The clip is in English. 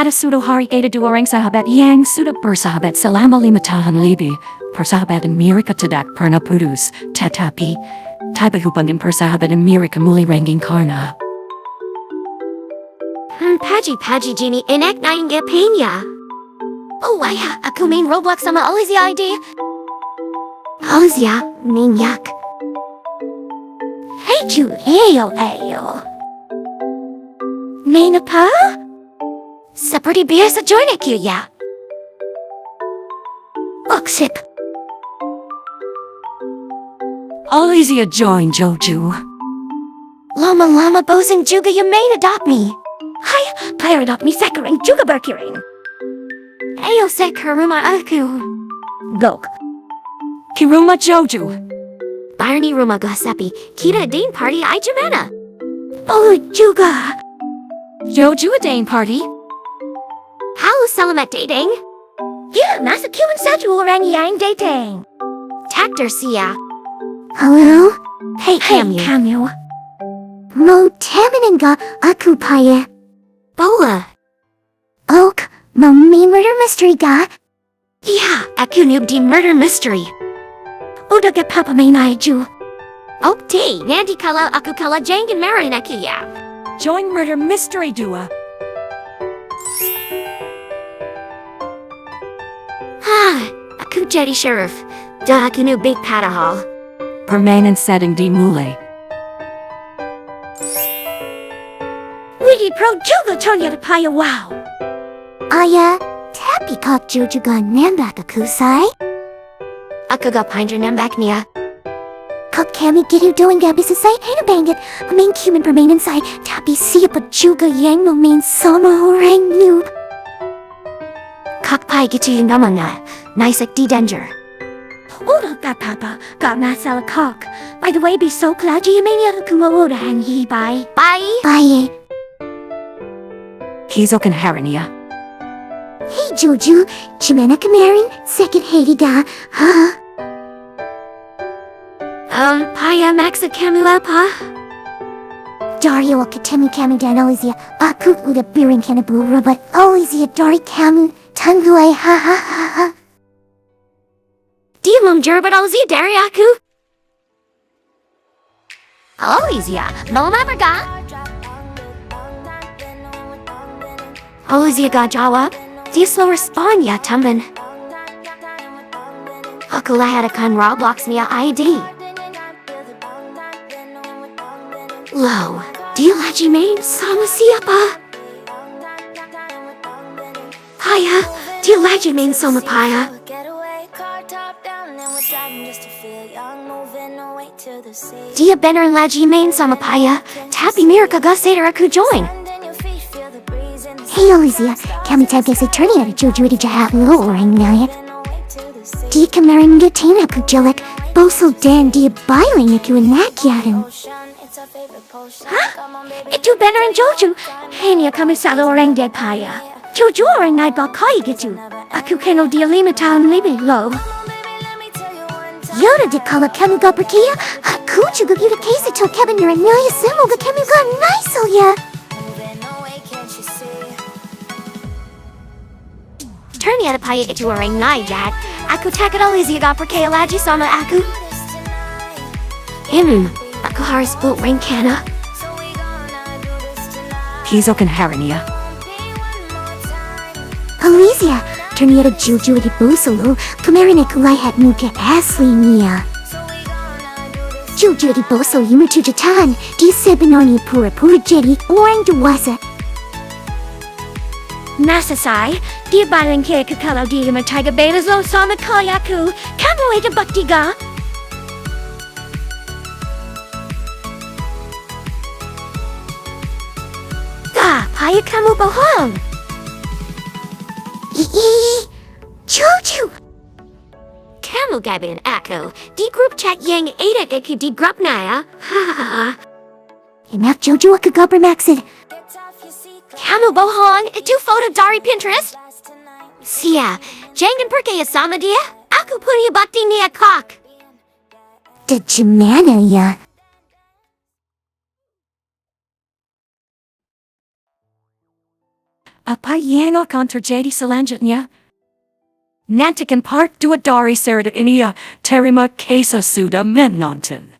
Ada sudah hari kedua orang sahabat yang sudah bersahabat selama 5 tahun lebih. Persahabatan mereka tidak pernah putus, tetapi tiba hubungan persahabatan mereka mulai renggang karena Pagi gini enak naingnya penya. Oh waya, aku main Roblox sama Olivia ID. Olivia, minyak. Hey cu, ayo. Main apa? Seperti biasa join aku ya. Oksip. Olivia join Jojo. Lama-lama bosan juga yang main adopt me. Hai, player adopt me sekarang juga berkirim. Ayo ke rumah aku. Go. Ke rumah Jojo. Bayar di rumah gue sapi, kita adain party aja mana? Oh juga. Jojo adain party? Halo selamat dating. Ya, masa cuma satu orang yang dating. Takdir siya. Halo? Hey kamu. Mau temenin gak aku paya? Bola. Ok, mau main murder mystery gak? Iya, aku noob di murder mystery. Udah gak papa main aja. Oke, nanti kalau aku kalah jangan marahin aku ya. Join murder mystery 2. Aku jadi sheriff. Dah aku noob big padahal. Permainan setting dimulai. Widi pro juga ternyata paya wow. Ayah, tapi kok juga nembak aku say? Aku gak pinter nembak niya. Kok kami gitu doang gak bisa say hina banget. Main cuman permainan say, tapi siapa juga yang mau main sama orang noob. Kok pay gitu yung naman na, nice di danger. Udah gak papa, gak masalah kok. By the way, besok lagi yung main aku mauudahan bye. Bye. Kizokan Harania. Hey Jojo, gimana kemarin? Sakit hati gak? Huh? Paya maksa kamu apa? Dario ketemu kami dan Olivia. Aku udah bilang kena buat Olivia dari kamu. Tunggu hahaha. Dia menjemput Olivia dari aku. Olivia, mau apa gak? Olivia gak jawab. Dia slow respond ya teman. Aku lahirkan Roblox niya ID. Loh, dia lagi main sama siapa? Paya, dia lagi main sama Paya. Dia benar lagi main sama Paya, tapi mereka gak sadar aku join. Hey Olivia, kami tahu kasi ternyata Jojo itu jahat lo orangnya. Dia kemarin ngatain aku jelek, bosel dan dia bailing aku enakiatin. Hah? Itu beneran Jojo? Hanya kami salah orang dead Paya. Jojo orang naibal kaya gitu. Aku kenal dia 5 tahun lebih loh. Yaudah deh kalau kamu gak percaya, aku juga bisa kasih tau kamu nanya semoga kamu gak nice ya. Ternyata Paya itu orang naijat. Aku takut Olivia gak percaya lagi sama aku. Aku harus buat rencana. Kizokan Harania. Olivia, ternyata Jojo di bosol lo. Kemarin aku lihat muka aslinya. Jojo di bosol 5 tahun. Dia sebenarnya pura-pura jadi orang dewasa. Nasa say, dia bilang kayak kalau dia mataiga betas lo sama kayaku. Kamu itu bakti ga? Paya kamu bohong. Jojo. Kamu gabin aku di grup chat yang ada aku di grup naya. Hahaha. Enak Jojo aku gak bermaksud. Kamu bohong, itu foto dari Pinterest? Sia, jangan percaya sama dia. Aku punya bakti niat kok. Gimana ya? Apa yang akan terjadi selanjutnya? Nantikan part 2 dari cerita ini ya. Terima kasih sudah menonton.